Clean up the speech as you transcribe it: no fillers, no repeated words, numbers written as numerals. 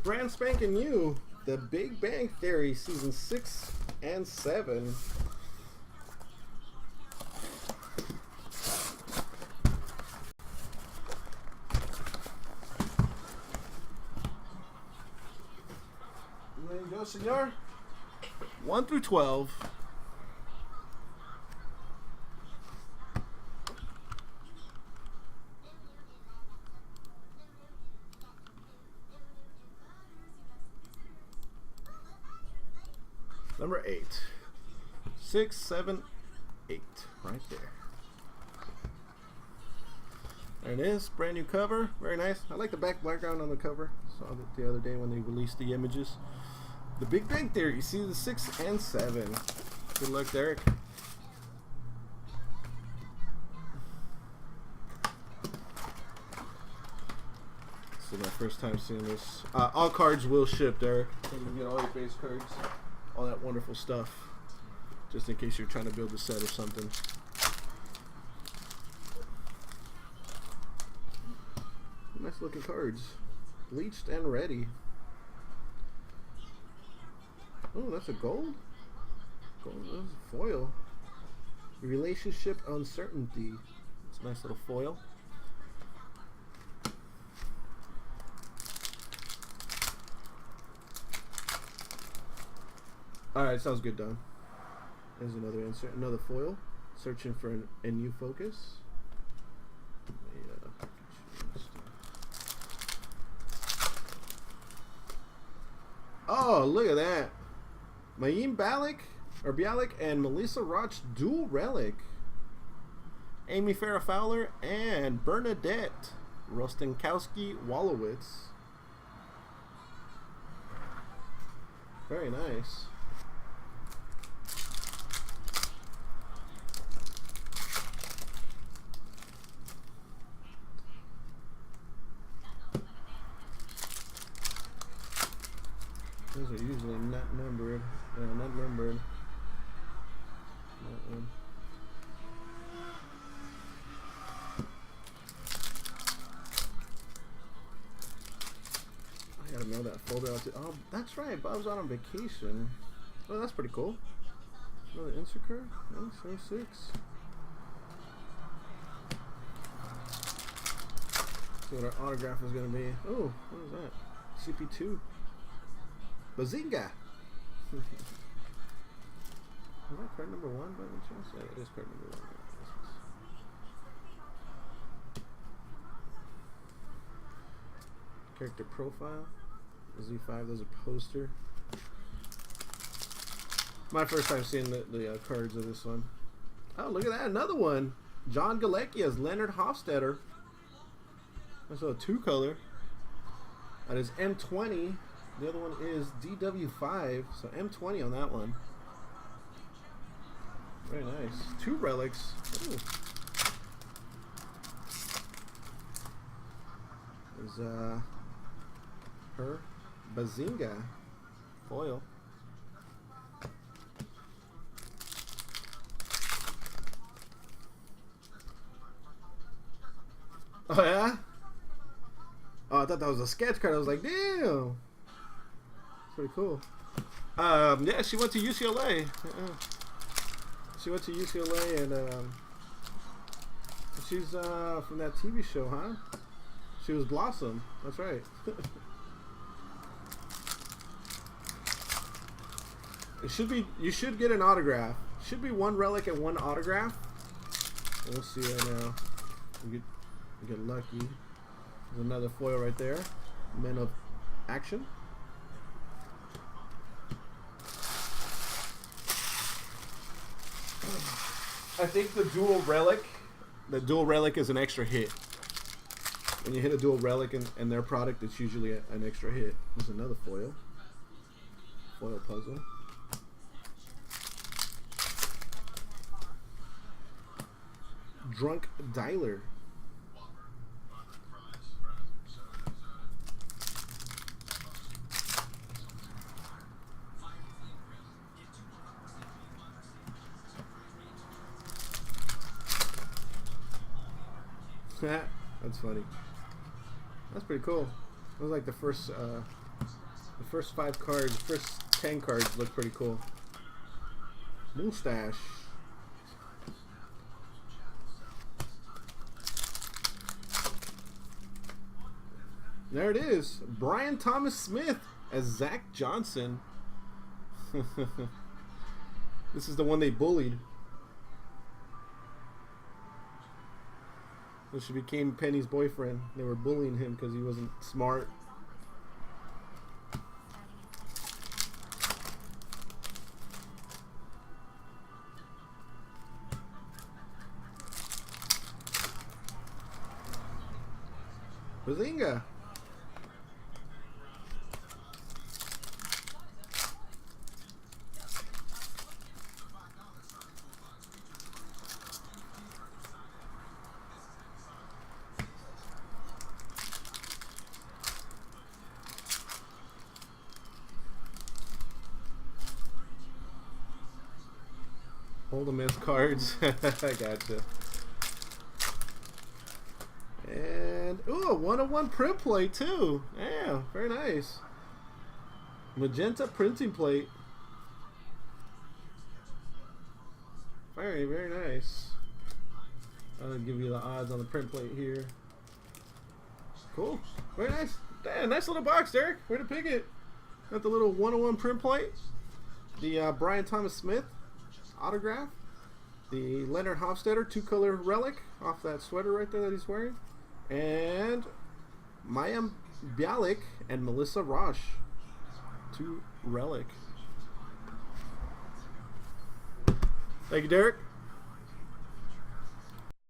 Brand spanking new. The Big Bang Theory season 6 and 7. There you go, senor. 1 through 12. Number 8. 6, 7, 8. Right there. There it is. Brand new cover. Very nice. I like the background on the cover. Saw it the other day when they released the images. The Big Bang Theory. You see the 6 and 7. Good luck, Derek. This is my first time seeing this. All cards will ship, Derek. So you can get all your base cards. All that wonderful stuff, just in case you're trying to build a set or something. Nice looking cards, bleached and ready. Oh, that's a gold. Gold, that's a foil. Relationship uncertainty. It's a nice little foil. Alright, sounds good, Don. There's another insert, another foil. Searching for a new focus. Oh, look at that. Mayim Bialik and Melissa Roch dual relic. Amy Farrah Fowler and Bernadette Rostenkowski-Wolowitz. Very nice. Those are usually not numbered. Not numbered. That one. I gotta mail that folder out to. Oh, that's right. Bob's out on vacation. Oh, that's pretty cool. Another insert card. Nice, 6. See what our autograph is gonna be. Oh, what is that? CP2. Bazinga! Is that card number 1 by any chance? Yeah, it is card number 1. Character profile. Z5, there's a poster. My first time seeing the cards of this one. Oh, look at that, another one. John Galecki as Leonard Hofstetter. That's a 2-color. That is M20. The other one is DW5, so M20 on that one. Very nice. 2 relics. Ooh. There's her Bazinga foil. Oh yeah? Oh, I thought that was a sketch card. I was like, damn. Pretty cool. Yeah, she went to UCLA. She went to UCLA, and she's from that TV show, huh? She was Blossom. That's right. It should be. You should get an autograph. Should be 1 relic and 1 autograph. We'll see right now. We get lucky. There's another foil right there. Men of Action. I think the dual relic is an extra hit. When you hit a dual relic in their product, it's usually an extra hit. There's another foil. Foil puzzle. Drunk Dialer. That's funny. That's pretty cool. That was like the first first 5 cards, first 10 cards look pretty cool. Mustache. There it is. Brian Thomas Smith as Zach Johnson. This is the one they bullied. Which became Penny's boyfriend. They were bullying him because he wasn't smart. Bazinga. Hold them as cards. I gotcha. And ooh, a 101 print plate too. Yeah, very nice. Magenta printing plate. Very, very nice. I'll give you the odds on the print plate here. Cool. Very nice. Damn, nice little box, Derek. Way to pick it. Got the little 101 print plate. The Brian Thomas Smith autograph. The Leonard Hofstadter 2-color relic off that sweater right there that he's wearing. And Maya Bialik and Melissa Roche 2 relic. Thank you, Derek.